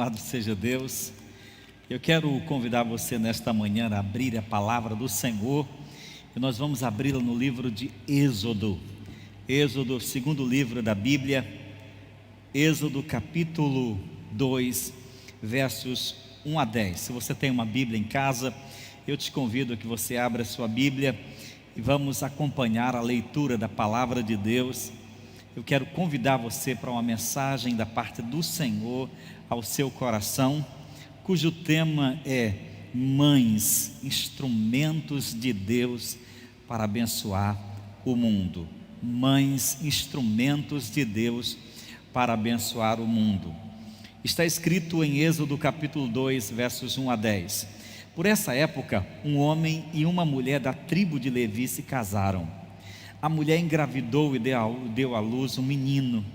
Louvado seja Deus. Eu quero convidar você nesta manhã a abrir a palavra do Senhor. E nós vamos abri-la no livro de Êxodo. Êxodo, segundo livro da Bíblia. Êxodo capítulo 2, versos 1 a 10. Se você tem uma Bíblia em casa, eu te convido a que você abra a sua Bíblia e vamos acompanhar a leitura da palavra de Deus. Eu quero convidar você para uma mensagem da parte do Senhor ao seu coração, cujo tema é Mães, instrumentos de Deus para abençoar o mundo. Mães, instrumentos de Deus para abençoar o mundo. Está escrito em Êxodo capítulo 2, versos 1 a 10. Por essa época, um homem e uma mulher da tribo de Levi se casaram. A mulher engravidou e deu à luz um menino.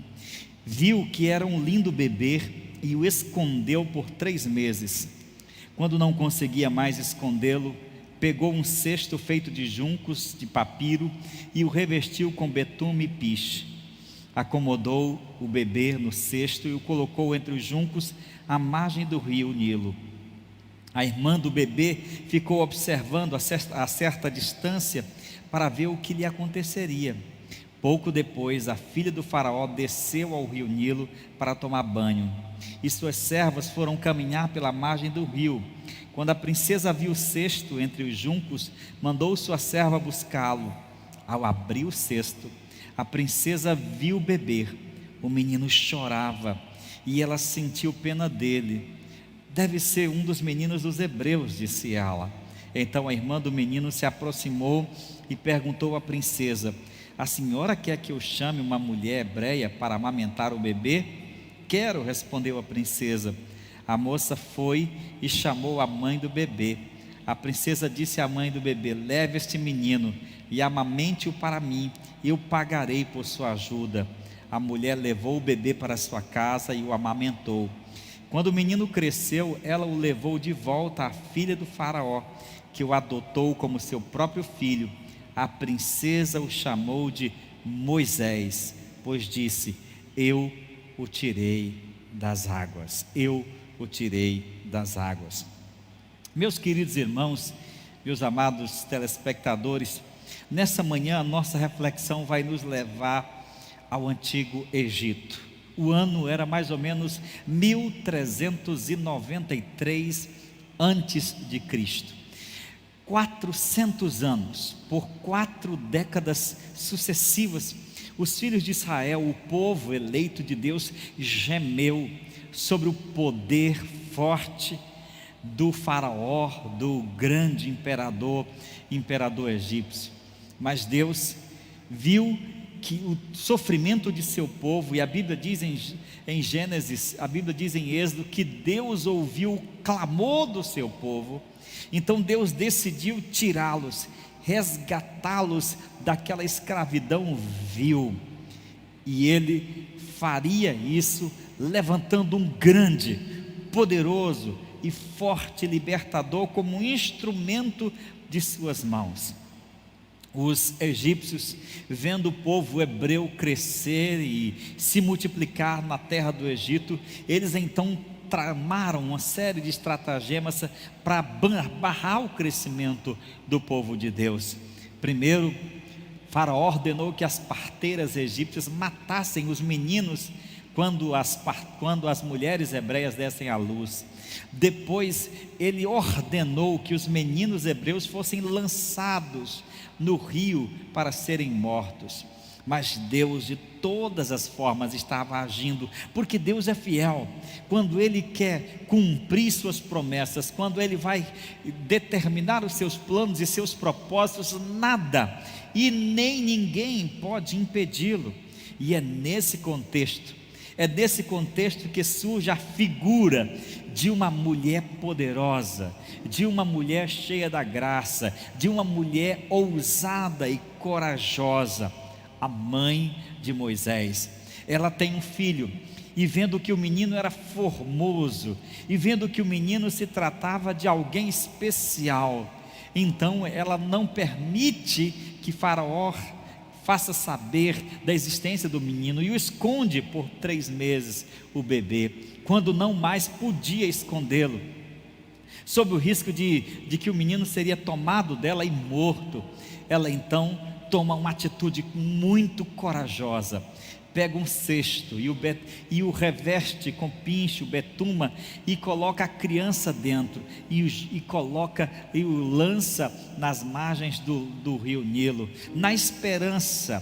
Viu que era um lindo bebê e o escondeu por 3 meses. Quando não conseguia mais escondê-lo, pegou um cesto feito de juncos de papiro e o revestiu com betume e piche. Acomodou o bebê no cesto e o colocou entre os juncos à margem do rio Nilo. A irmã do bebê ficou observando a certa distância para ver o que lhe aconteceria. Pouco depois, a filha do faraó desceu ao rio Nilo para tomar banho, e suas servas foram caminhar pela margem do rio. Quando a princesa viu o cesto entre os juncos, mandou sua serva buscá-lo. Ao abrir o cesto, a princesa viu o bebê. O menino chorava, e ela sentiu pena dele. Deve ser um dos meninos dos hebreus, disse ela. Então a irmã do menino se aproximou e perguntou à princesa: a senhora quer que eu chame uma mulher hebreia para amamentar o bebê? Quero, respondeu a princesa. A moça foi e chamou a mãe do bebê. A princesa disse à mãe do bebê: leve este menino e amamente-o para mim, e eu pagarei por sua ajuda. A mulher levou o bebê para sua casa e o amamentou. Quando o menino cresceu, ela o levou de volta à filha do faraó, que o adotou como seu próprio filho. A princesa o chamou de Moisés, pois disse: eu o tirei das águas. Eu o tirei das águas. Meus queridos irmãos, meus amados telespectadores, nessa manhã a nossa reflexão vai nos levar ao antigo Egito. O ano era mais ou menos 1393 antes de Cristo. 400 anos, por 4 décadas sucessivas, os filhos de Israel, o povo eleito de Deus, gemeu sobre o poder forte do faraó, do grande imperador egípcio. Mas Deus viu que o sofrimento de seu povo, e a Bíblia diz em Gênesis, a Bíblia diz em Êxodo, que Deus ouviu o clamor do seu povo. Então Deus decidiu tirá-los, resgatá-los daquela escravidão vil, e Ele faria isso levantando um grande, poderoso e forte libertador como um instrumento de suas mãos. Os egípcios, vendo o povo hebreu crescer e se multiplicar na terra do Egito, eles então tramaram uma série de estratagemas para barrar o crescimento do povo de Deus. Primeiro, Faraó ordenou que as parteiras egípcias matassem os meninos quando as mulheres hebreias dessem à luz. Depois ele ordenou que os meninos hebreus fossem lançados no rio para serem mortos. Mas Deus de todas as formas estava agindo, porque Deus é fiel. Quando Ele quer cumprir suas promessas, quando Ele vai determinar os seus planos e seus propósitos, nada e nem ninguém pode impedi-lo. E é nesse contexto que surge a figura de uma mulher poderosa, de uma mulher cheia da graça, de uma mulher ousada e corajosa, a mãe de Moisés. Ela tem um filho, e vendo que o menino era formoso, e vendo que o menino se tratava de alguém especial, então ela não permite que Faraó faça saber da existência do menino, e o esconde por 3 meses o bebê, quando não mais podia escondê-lo, sob o risco de que o menino seria tomado dela e morto. Ela então toma uma atitude muito corajosa, pega um cesto e o reveste com pincho, betuma, e coloca a criança dentro, e o lança nas margens do rio Nilo, na esperança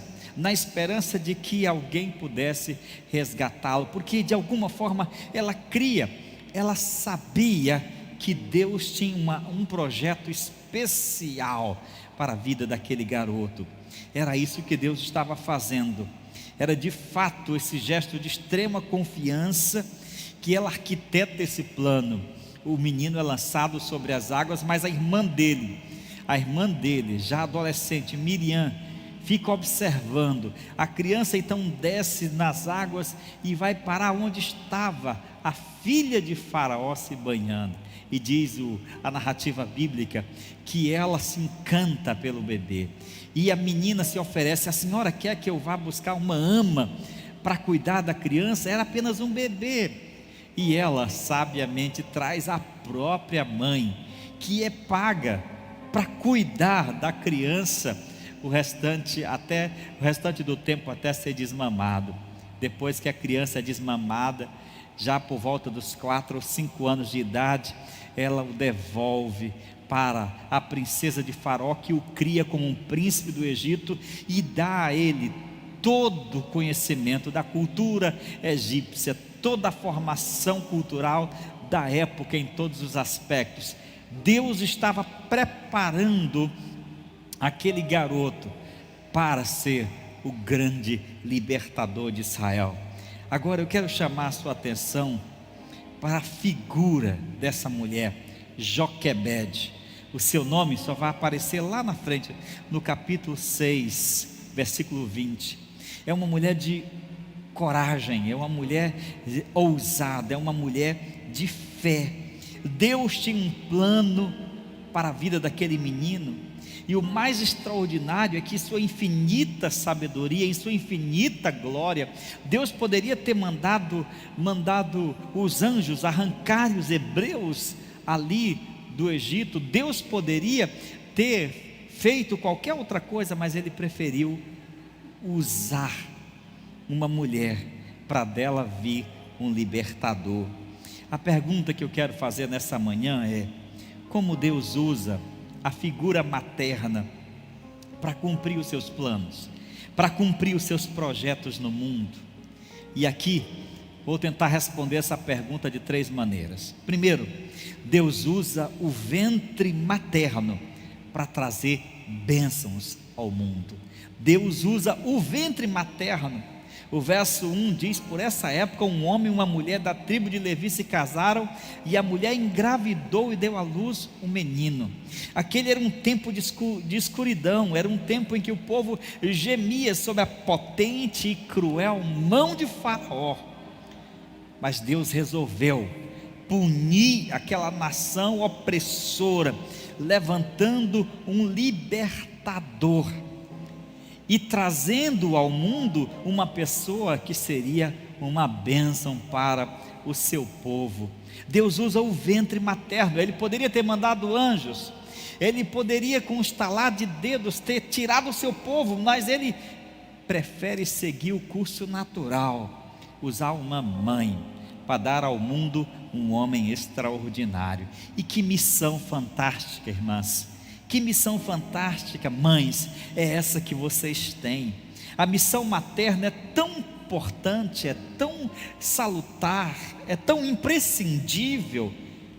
de que alguém pudesse resgatá-lo, porque de alguma forma ela sabia que Deus tinha um projeto especial para a vida daquele garoto. Era isso que Deus estava fazendo. Era de fato esse gesto de extrema confiança que ela arquiteta esse plano. O menino é lançado sobre as águas, mas a irmã dele, já adolescente, Miriam, fica observando. A criança então desce nas águas e vai parar onde estava a filha de Faraó se banhando. E diz a narrativa bíblica que ela se encanta pelo bebê, e a menina se oferece: a senhora quer que eu vá buscar uma ama para cuidar da criança? Era apenas um bebê. E ela sabiamente traz a própria mãe, que é paga para cuidar da criança o restante do tempo, até ser desmamado. Depois que a criança é desmamada, já por volta dos 4 ou 5 anos de idade, ela o devolve para a princesa de Faraó, que o cria como um príncipe do Egito e dá a ele todo o conhecimento da cultura egípcia, toda a formação cultural da época em todos os aspectos. Deus estava preparando aquele garoto para ser o grande libertador de Israel. Agora eu quero chamar a sua atenção para a figura dessa mulher, Joquebede. O seu nome só vai aparecer lá na frente, no capítulo 6, versículo 20. É uma mulher de coragem, é uma mulher ousada, é uma mulher de fé. Deus tinha um plano para a vida daquele menino, e o mais extraordinário é que, em sua infinita sabedoria, em sua infinita glória, Deus poderia ter mandado os anjos arrancarem os hebreus ali do Egito. Deus poderia ter feito qualquer outra coisa, mas Ele preferiu usar uma mulher para dela vir um libertador. A pergunta que eu quero fazer nessa manhã é: como Deus usa a figura materna para cumprir os seus planos, para cumprir os seus projetos no mundo? E aqui vou tentar responder essa pergunta de 3 maneiras. Primeiro, Deus usa o ventre materno para trazer bênçãos ao mundo. Deus usa o ventre materno. O verso 1 diz: por essa época um homem e uma mulher da tribo de Levi se casaram, e a mulher engravidou e deu à luz um menino. Aquele era um tempo de escuridão, era um tempo em que o povo gemia sob a potente e cruel mão de Faraó. Mas Deus resolveu punir aquela nação opressora, levantando um libertador e trazendo ao mundo uma pessoa que seria uma bênção para o seu povo. Deus usa o ventre materno. Ele poderia ter mandado anjos, Ele poderia com um estalar de dedos ter tirado o seu povo, mas Ele prefere seguir o curso natural, usar uma mãe para dar ao mundo um homem extraordinário. E que missão fantástica, irmãs! Que missão fantástica, mães, é essa que vocês têm. A missão materna é tão importante, é tão salutar, é tão imprescindível,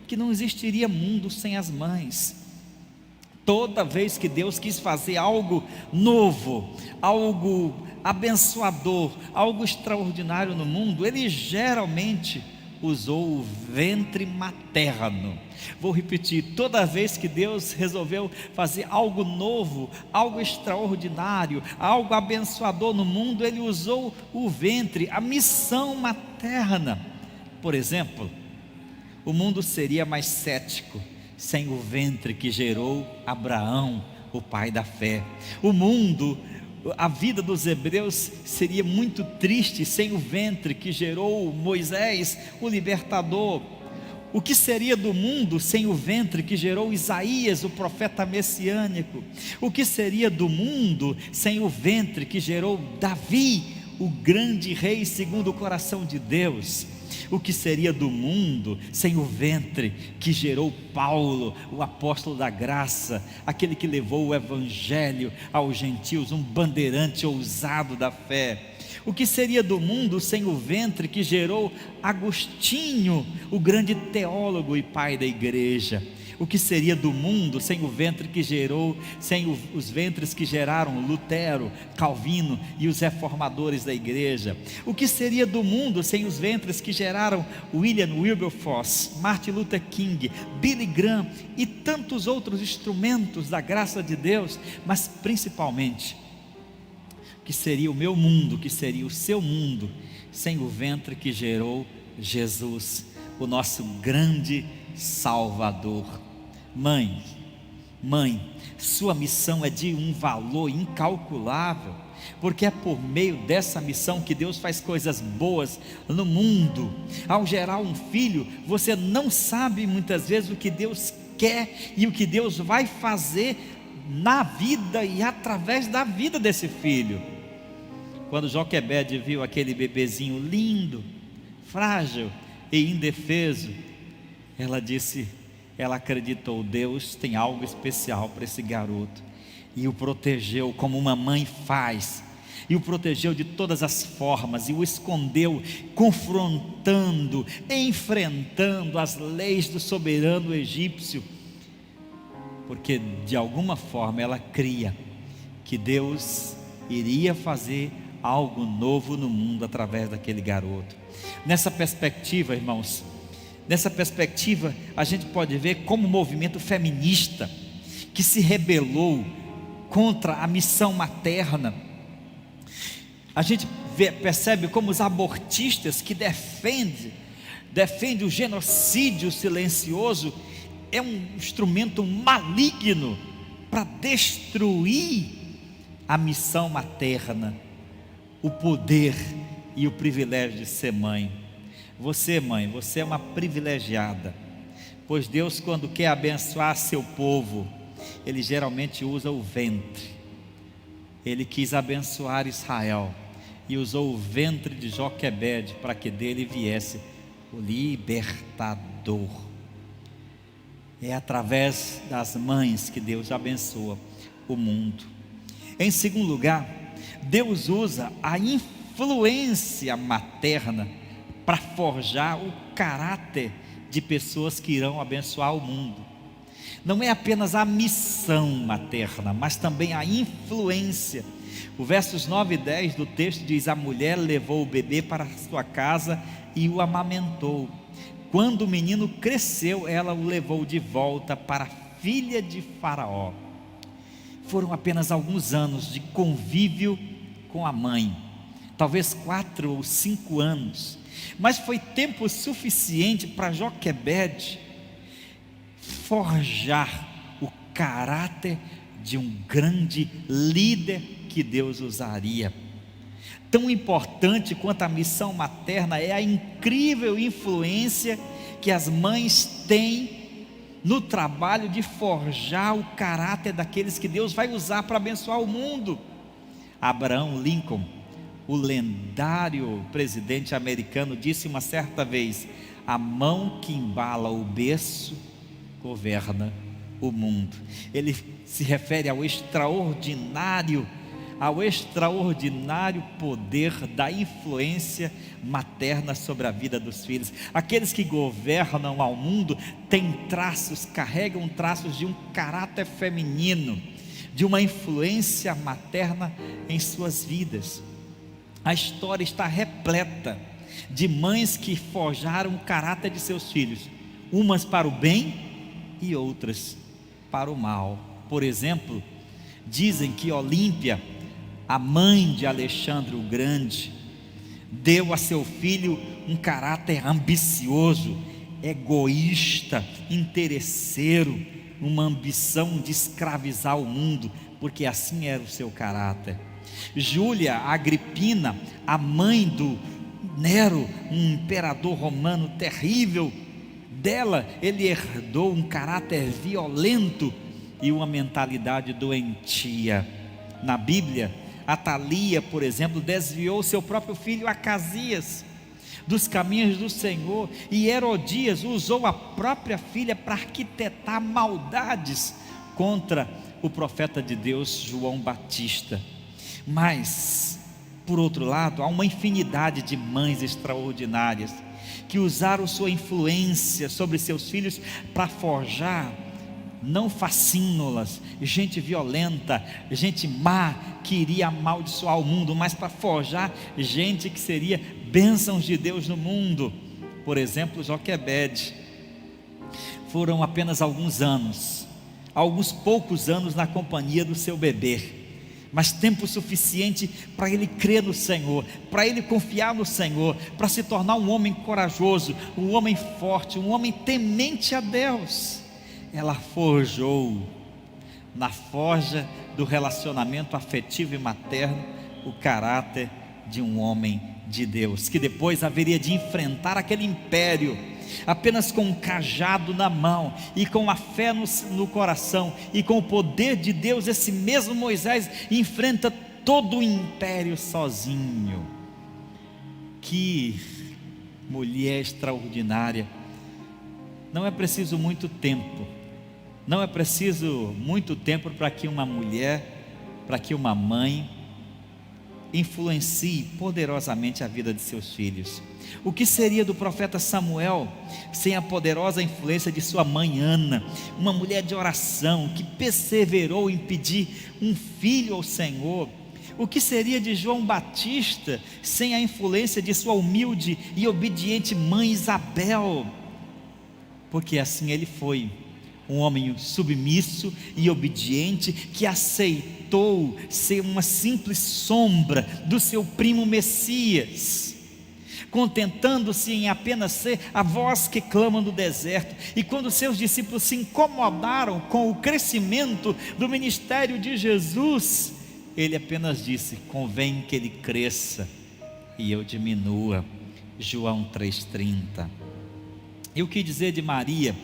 que não existiria mundo sem as mães. Toda vez que Deus quis fazer algo novo, algo abençoador, algo extraordinário no mundo, Ele geralmente usou o ventre materno. Vou repetir: toda vez que Deus resolveu fazer algo novo, algo extraordinário, algo abençoador no mundo, Ele usou o ventre, a missão materna. Por exemplo, o mundo seria mais cético sem o ventre que gerou Abraão, o pai da fé. O mundo A vida dos hebreus seria muito triste sem o ventre que gerou Moisés, o libertador. O que seria do mundo sem o ventre que gerou Isaías, o profeta messiânico? O que seria do mundo sem o ventre que gerou Davi, o grande rei segundo o coração de Deus? O que seria do mundo sem o ventre que gerou Paulo, o apóstolo da graça, aquele que levou o evangelho aos gentios, um bandeirante ousado da fé? O que seria do mundo sem o ventre que gerou Agostinho, o grande teólogo e pai da igreja? O que seria do mundo sem o ventre que gerou, os ventres que geraram Lutero, Calvino e os reformadores da igreja? O que seria do mundo sem os ventres que geraram William Wilberforce, Martin Luther King, Billy Graham e tantos outros instrumentos da graça de Deus? Mas principalmente, que seria o meu mundo, que seria o seu mundo, sem o ventre que gerou Jesus, o nosso grande Salvador? Mãe, sua missão é de um valor incalculável, porque é por meio dessa missão que Deus faz coisas boas no mundo. Ao gerar um filho, você não sabe muitas vezes o que Deus quer e o que Deus vai fazer na vida e através da vida desse filho. Quando Joquebede viu aquele bebezinho lindo, frágil e indefeso, ela acreditou: Deus tem algo especial para esse garoto, e o protegeu como uma mãe faz, e o protegeu de todas as formas, e o escondeu, confrontando, enfrentando as leis do soberano egípcio, porque de alguma forma ela cria que Deus iria fazer algo novo no mundo através daquele garoto. Nessa perspectiva, irmãos, a gente pode ver como o movimento feminista que se rebelou contra a missão materna, a gente percebe como os abortistas que defendem o genocídio silencioso, é um instrumento maligno para destruir a missão materna, o poder e o privilégio de ser mãe. Você, mãe, você é uma privilegiada, pois Deus, quando quer abençoar seu povo, Ele geralmente usa o ventre. Ele quis abençoar Israel e usou o ventre de Joquebede para que dele viesse o libertador. É através das mães que Deus abençoa o mundo. Em segundo lugar, Deus usa a influência materna para forjar o caráter de pessoas que irão abençoar o mundo. Não é apenas a missão materna, mas também a influência. O versos 9 e 10 do texto diz: a mulher levou o bebê para sua casa e o amamentou. Quando o menino cresceu, ela o levou de volta para a filha de Faraó. Foram apenas alguns anos de convívio com a mãe, talvez 4 ou 5 anos, mas foi tempo suficiente para Joquebede forjar o caráter de um grande líder que Deus usaria. Tão importante quanto a missão materna é a incrível influência que as mães têm no trabalho de forjar o caráter daqueles que Deus vai usar para abençoar o mundo. Abraham Lincoln, o lendário presidente americano, disse uma certa vez: a mão que embala o berço governa o mundo. Ele se refere ao extraordinário poder da influência materna sobre a vida dos filhos. Aqueles que governam ao mundo carregam traços de um caráter feminino, de uma influência materna em suas vidas. A história está repleta de mães que forjaram o caráter de seus filhos, umas para o bem e outras para o mal. Por exemplo, dizem que Olímpia, a mãe de Alexandre o Grande, deu a seu filho um caráter ambicioso, egoísta, interesseiro, uma ambição de escravizar o mundo, porque assim era o seu caráter. Júlia Agripina, a mãe do Nero, um imperador romano terrível, dela ele herdou um caráter violento e uma mentalidade doentia. Na Bíblia, Atalia, por exemplo, desviou seu próprio filho Acasias dos caminhos do Senhor, e Herodias usou a própria filha para arquitetar maldades contra o profeta de Deus João Batista. Mas, por outro lado, há uma infinidade de mães extraordinárias que usaram sua influência sobre seus filhos para forjar não facínolas, gente violenta, gente má que iria amaldiçoar o mundo, mas para forjar gente que seria bênçãos de Deus no mundo. Por exemplo, Joquebede. Foram apenas alguns poucos anos na companhia do seu bebê, mas tempo suficiente para ele crer no Senhor, para ele confiar no Senhor, para se tornar um homem corajoso, um homem forte, um homem temente a Deus. Ela forjou, na forja do relacionamento afetivo e materno, o caráter de um homem de Deus, que depois haveria de enfrentar aquele império, apenas com um cajado na mão, e com a fé no coração, e com o poder de Deus. Esse mesmo Moisés enfrenta todo o império sozinho. Que mulher extraordinária! Não é preciso muito tempo para que uma mulher, para que uma mãe influencie poderosamente a vida de seus filhos. O que seria do profeta Samuel sem a poderosa influência de sua mãe Ana, uma mulher de oração que perseverou em pedir um filho ao Senhor? O que seria de João Batista sem a influência de sua humilde e obediente mãe Isabel? Porque assim ele foi um homem submisso e obediente, que aceitou ser uma simples sombra do seu primo Messias, contentando-se em apenas ser a voz que clama no deserto. E quando seus discípulos se incomodaram com o crescimento do ministério de Jesus, ele apenas disse: convém que ele cresça e eu diminua. João 3,30. E o que dizer de Maria,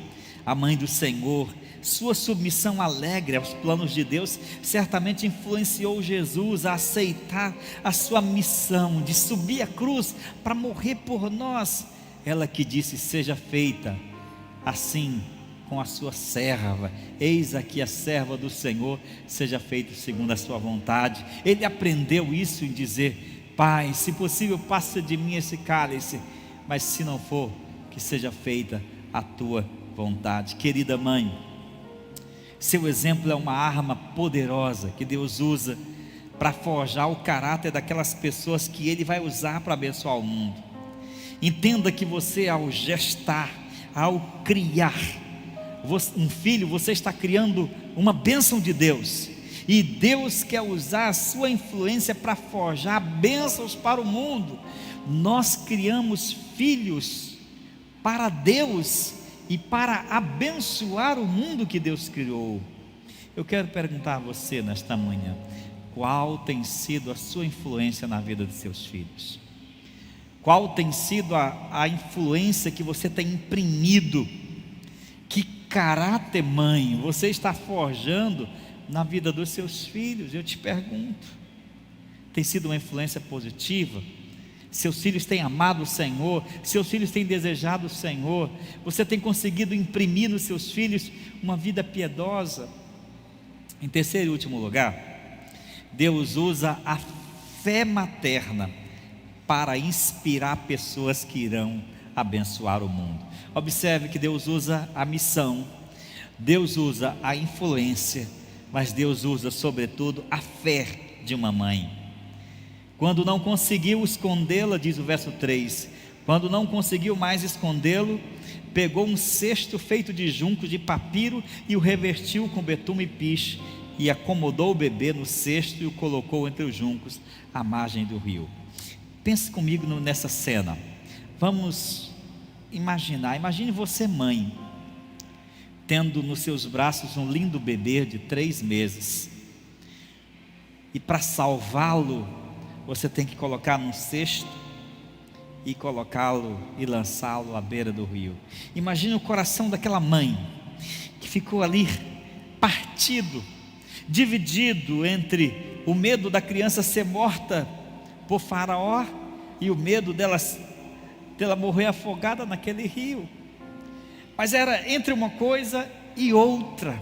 a mãe do Senhor? Sua submissão alegre aos planos de Deus certamente influenciou Jesus a aceitar a sua missão de subir a cruz para morrer por nós. Ela que disse: seja feita assim com a sua serva, eis aqui a serva do Senhor, seja feito segundo a sua vontade. Ele aprendeu isso em dizer: Pai, se possível passa de mim esse cálice, mas se não for, que seja feita a tua vontade. Querida mãe, seu exemplo é uma arma poderosa que Deus usa para forjar o caráter daquelas pessoas que Ele vai usar para abençoar o mundo. Entenda que você, ao gestar, ao criar um filho, você está criando uma bênção de Deus, e Deus quer usar a sua influência para forjar bênçãos para o mundo. Nós criamos filhos para Deus e para abençoar o mundo que Deus criou. Eu quero perguntar a você nesta manhã: qual tem sido a sua influência na vida de seus filhos? Qual tem sido a influência que você tem imprimido? Que caráter, mãe, você está forjando na vida dos seus filhos? Eu te pergunto, tem sido uma influência positiva? Seus filhos têm amado o Senhor, seus filhos têm desejado o Senhor, você tem conseguido imprimir nos seus filhos uma vida piedosa? Em terceiro e último lugar, Deus usa a fé materna para inspirar pessoas que irão abençoar o mundo. Observe que Deus usa a missão, Deus usa a influência, mas Deus usa sobretudo a fé de uma mãe. Quando não conseguiu escondê-la, diz o verso 3, quando não conseguiu mais escondê-lo, pegou um cesto feito de juncos de papiro e o revestiu com betume e piche, e acomodou o bebê no cesto e o colocou entre os juncos à margem do rio. Pense comigo nessa cena. Vamos imaginar, imagine você, mãe, tendo nos seus braços um lindo bebê de 3 meses, E para salvá-lo, você tem que colocar num cesto e colocá-lo e lançá-lo à beira do rio. Imagine o coração daquela mãe que ficou ali partido, dividido entre o medo da criança ser morta por Faraó e o medo dela morrer afogada naquele rio. Mas era entre uma coisa e outra.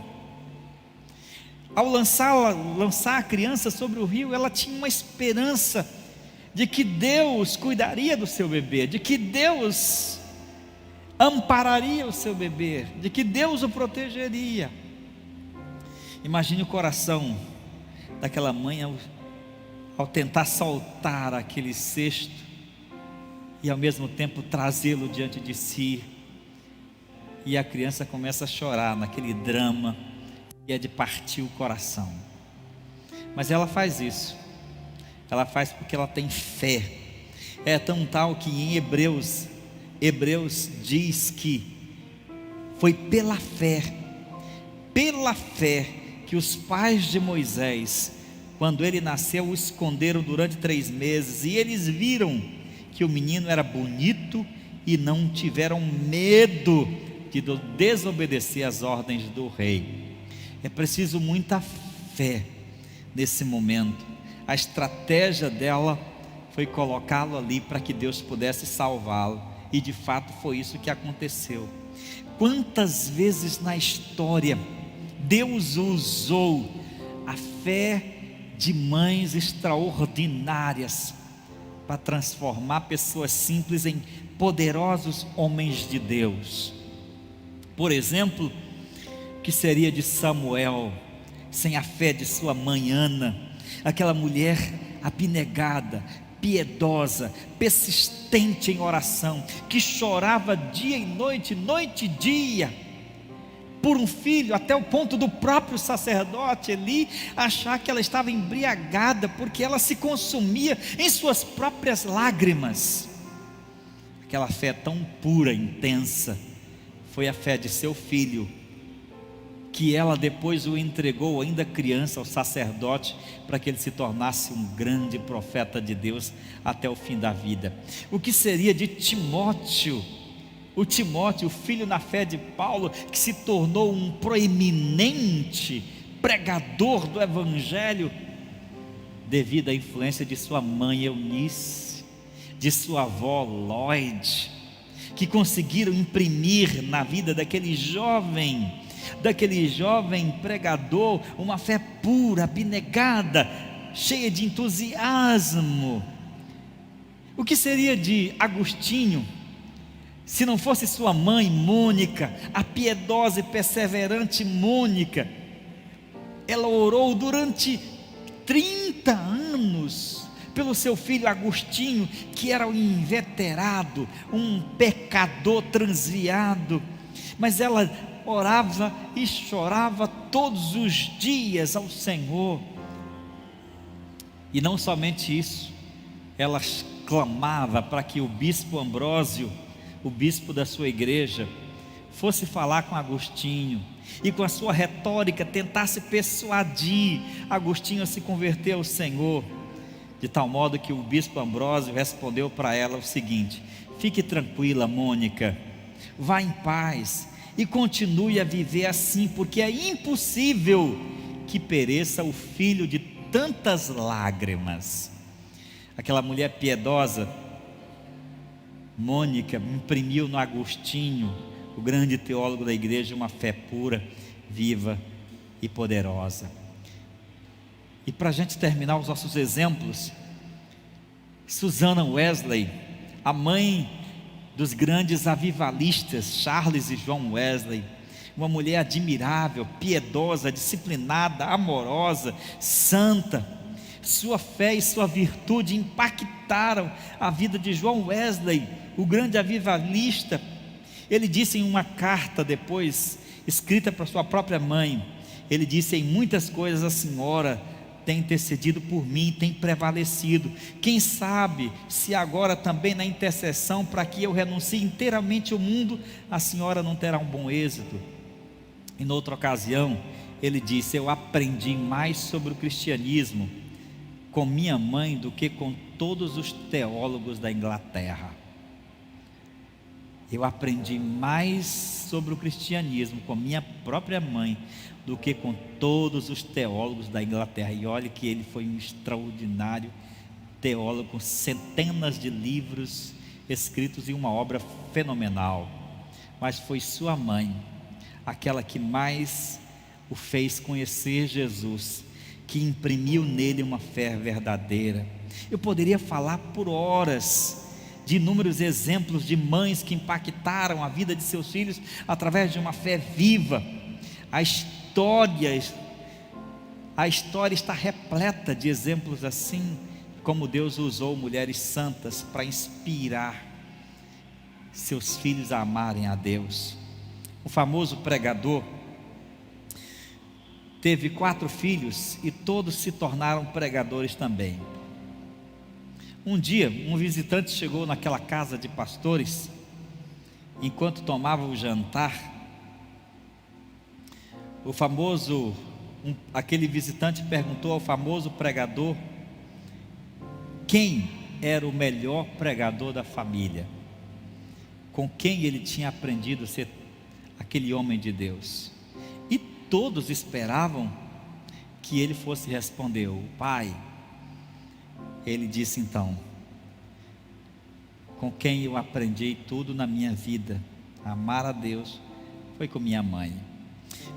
Ao lançar a criança sobre o rio, ela tinha uma esperança de que Deus cuidaria do seu bebê, de que Deus ampararia o seu bebê, de que Deus o protegeria. Imagine o coração daquela mãe ao tentar soltar aquele cesto e ao mesmo tempo trazê-lo diante de si, e a criança começa a chorar naquele drama, e é de partir o coração. Mas ela faz isso, ela faz porque ela tem fé. É tão tal que em Hebreus diz que foi pela fé que os pais de Moisés, quando ele nasceu, o esconderam durante 3 meses, e eles viram que o menino era bonito e não tiveram medo de desobedecer às ordens do rei. É preciso muita fé nesse momento. A estratégia dela foi colocá-lo ali para que Deus pudesse salvá-lo, e de fato foi isso que aconteceu. Quantas vezes na história Deus usou a fé de mães extraordinárias para transformar pessoas simples em poderosos homens de Deus. Por exemplo, o que seria de Samuel sem a fé de sua mãe Ana, aquela mulher abnegada, piedosa, persistente em oração, que chorava dia e noite, noite e dia, por um filho, até o ponto do próprio sacerdote Eli achar que ela estava embriagada, porque ela se consumia em suas próprias lágrimas. Aquela fé tão pura, intensa, foi a fé de seu filho, que ela depois o entregou ainda criança ao sacerdote, para que ele se tornasse um grande profeta de Deus até o fim da vida. O que seria de Timóteo? O Timóteo, filho na fé de Paulo, que se tornou um proeminente pregador do Evangelho, devido à influência de sua mãe Eunice, de sua avó Lloyd, que conseguiram imprimir na vida daquele jovem pregador uma fé pura, abnegada, cheia de entusiasmo. O que seria de Agostinho, se não fosse sua mãe Mônica, a piedosa e perseverante Mônica? Ela orou durante 30 anos pelo seu filho Agostinho, que era um inveterado, um pecador transviado, mas ela orava e chorava todos os dias ao Senhor. E não somente isso, ela clamava para que o bispo Ambrósio, o bispo da sua igreja, fosse falar com Agostinho, e com a sua retórica tentasse persuadir Agostinho a se converter ao Senhor, de tal modo que o bispo Ambrósio respondeu para ela o seguinte: fique tranquila, Mônica, vá em paz e continue a viver assim, porque é impossível que pereça o filho de tantas lágrimas. Aquela mulher piedosa, Mônica, imprimiu no Agostinho, o grande teólogo da igreja, uma fé pura, viva e poderosa. E para a gente terminar os nossos exemplos, Susana Wesley, a mãe dos grandes avivalistas Charles e John Wesley, uma mulher admirável, piedosa, disciplinada, amorosa, santa. Sua fé e sua virtude impactaram a vida de John Wesley, o grande avivalista. Ele disse em uma carta depois, escrita para sua própria mãe, ele disse: em muitas coisas a senhora tem intercedido por mim, tem prevalecido. Quem sabe se agora também na intercessão para que eu renuncie inteiramente ao mundo, a senhora não terá um bom êxito. E noutra ocasião ele disse: eu aprendi mais sobre o cristianismo com minha mãe do que com todos os teólogos da Inglaterra. Eu aprendi mais sobre o cristianismo com minha própria mãe do que com todos os teólogos da Inglaterra. E olha que ele foi um extraordinário teólogo, com centenas de livros escritos em uma obra fenomenal. Mas foi sua mãe aquela que mais o fez conhecer Jesus, que imprimiu nele uma fé verdadeira. Eu poderia falar por horas de inúmeros exemplos de mães que impactaram a vida de seus filhos através de uma fé viva. A história está repleta de exemplos assim, como Deus usou mulheres santas para inspirar seus filhos a amarem a Deus. O famoso pregador teve 4 filhos e todos se tornaram pregadores também. Um dia, um visitante chegou naquela casa de pastores. Enquanto tomava o jantar, aquele visitante perguntou ao famoso pregador quem era o melhor pregador da família, com quem ele tinha aprendido a ser aquele homem de Deus. E todos esperavam que ele fosse responder: o pai. Ele disse então: com quem eu aprendi tudo na minha vida, a amar a Deus, foi com minha mãe.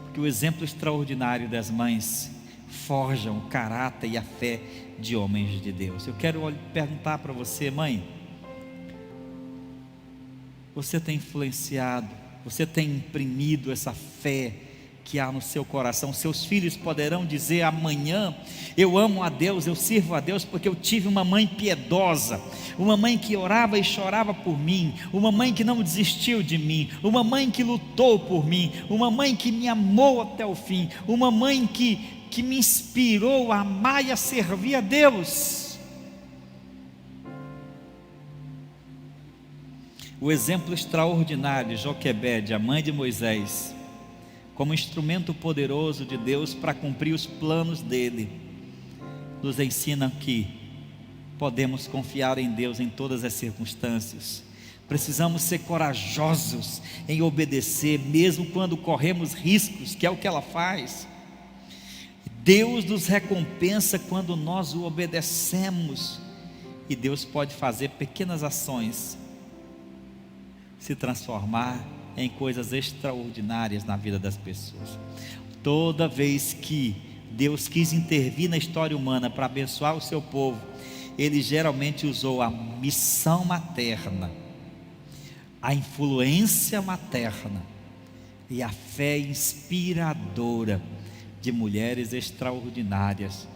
Porque o exemplo extraordinário das mães forjam o caráter e a fé de homens de Deus. Eu quero perguntar para você, mãe: você tem influenciado, você tem imprimido essa fé que há no seu coração? Seus filhos poderão dizer amanhã: eu amo a Deus, eu sirvo a Deus porque eu tive uma mãe piedosa, uma mãe que orava e chorava por mim, uma mãe que não desistiu de mim, uma mãe que lutou por mim, uma mãe que me amou até o fim, uma mãe que me inspirou a amar e a servir a Deus. O exemplo extraordinário de Joquebede, a mãe de Moisés, como instrumento poderoso de Deus para cumprir os planos dele, nos ensina que podemos confiar em Deus em todas as circunstâncias. Precisamos ser corajosos em obedecer, mesmo quando corremos riscos, que é o que ela faz. Deus nos recompensa quando nós o obedecemos, e Deus pode fazer pequenas ações se transformar em coisas extraordinárias na vida das pessoas. Toda vez que Deus quis intervir na história humana para abençoar o seu povo, Ele geralmente usou a missão materna, a influência materna e a fé inspiradora de mulheres extraordinárias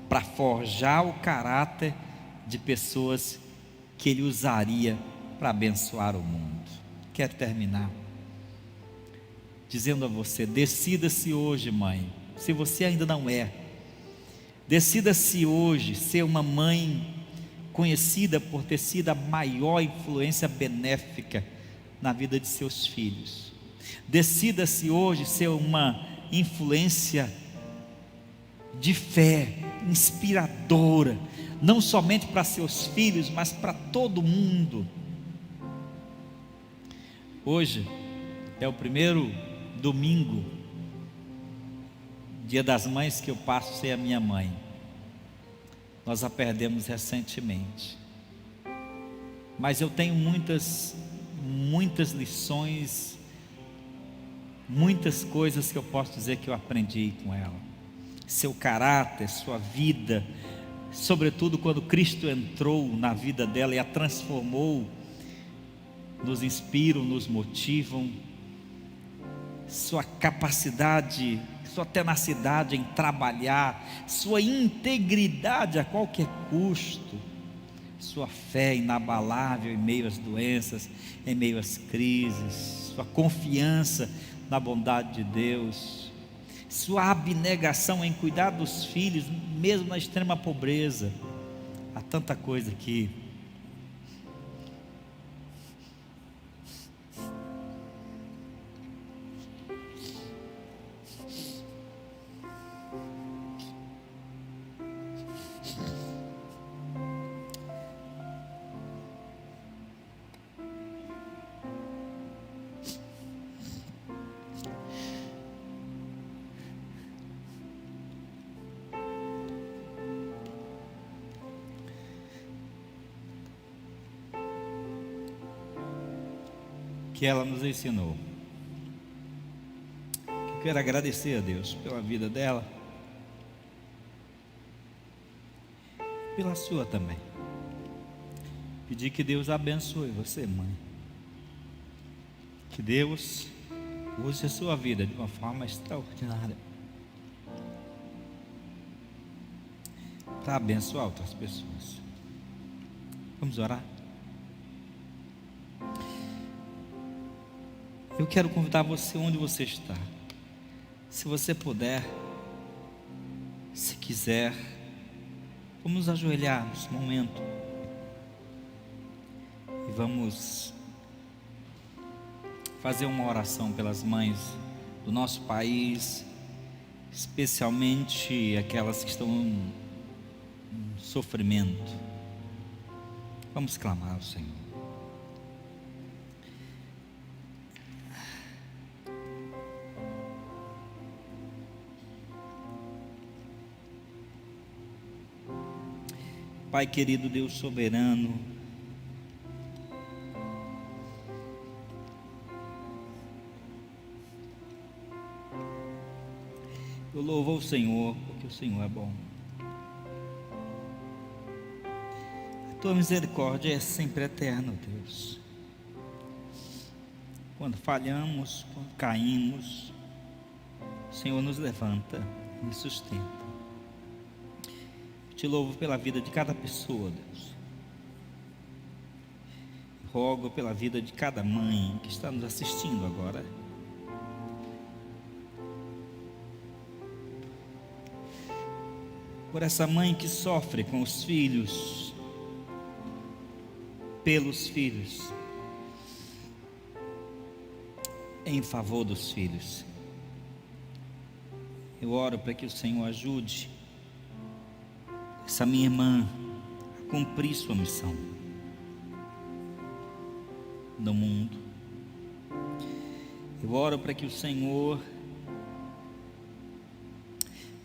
para forjar o caráter de pessoas que Ele usaria para abençoar o mundo. Quero terminar dizendo a você: decida-se hoje, mãe, se você ainda não é, decida-se hoje ser uma mãe conhecida por ter sido a maior influência benéfica na vida de seus filhos. Decida-se hoje ser uma influência de fé, inspiradora, não somente para seus filhos, mas para todo mundo. Hoje é o primeiro domingo, Dia das Mães, que eu passo sem a minha mãe. Nós a perdemos recentemente, mas eu tenho muitas lições, muitas coisas que eu posso dizer que eu aprendi com ela. Seu caráter, sua vida, sobretudo quando Cristo entrou na vida dela e a transformou, nos inspiram, nos motivam. Sua capacidade, sua tenacidade em trabalhar, sua integridade a qualquer custo, sua fé inabalável em meio às doenças, em meio às crises, sua confiança na bondade de Deus, sua abnegação em cuidar dos filhos, mesmo na extrema pobreza. Há tanta coisa aqui. que ela nos ensinou. Eu quero agradecer a Deus pela vida dela, pela sua também. Pedir que Deus abençoe você, mãe. Que Deus use a sua vida de uma forma extraordinária para abençoar outras pessoas. Vamos orar? Eu quero convidar você onde você está. Se você puder, se quiser, vamos nos ajoelhar nesse momento e vamos fazer uma oração pelas mães do nosso país, especialmente aquelas que estão em sofrimento. Vamos clamar ao Senhor. Pai querido, Deus soberano, eu louvo o Senhor, porque o Senhor é bom. A tua misericórdia é sempre eterna, Deus. Quando falhamos, quando caímos, o Senhor nos levanta e nos sustenta. Te louvo pela vida de cada pessoa, Deus. Rogo pela vida de cada mãe que está nos assistindo agora. Por essa mãe que sofre com os filhos, pelos filhos, em favor dos filhos. Eu oro para que o Senhor ajude essa minha irmã a cumprir sua missão no mundo. Eu oro para que o Senhor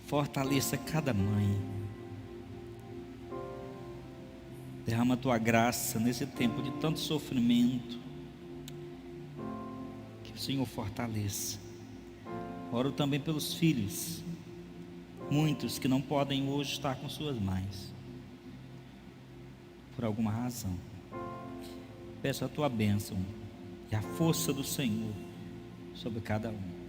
fortaleça cada mãe. Derrama a tua graça nesse tempo de tanto sofrimento. Que o Senhor fortaleça. Oro também pelos filhos, muitos que não podem hoje estar com suas mães, por alguma razão. Peço a tua bênção e a força do Senhor sobre cada um.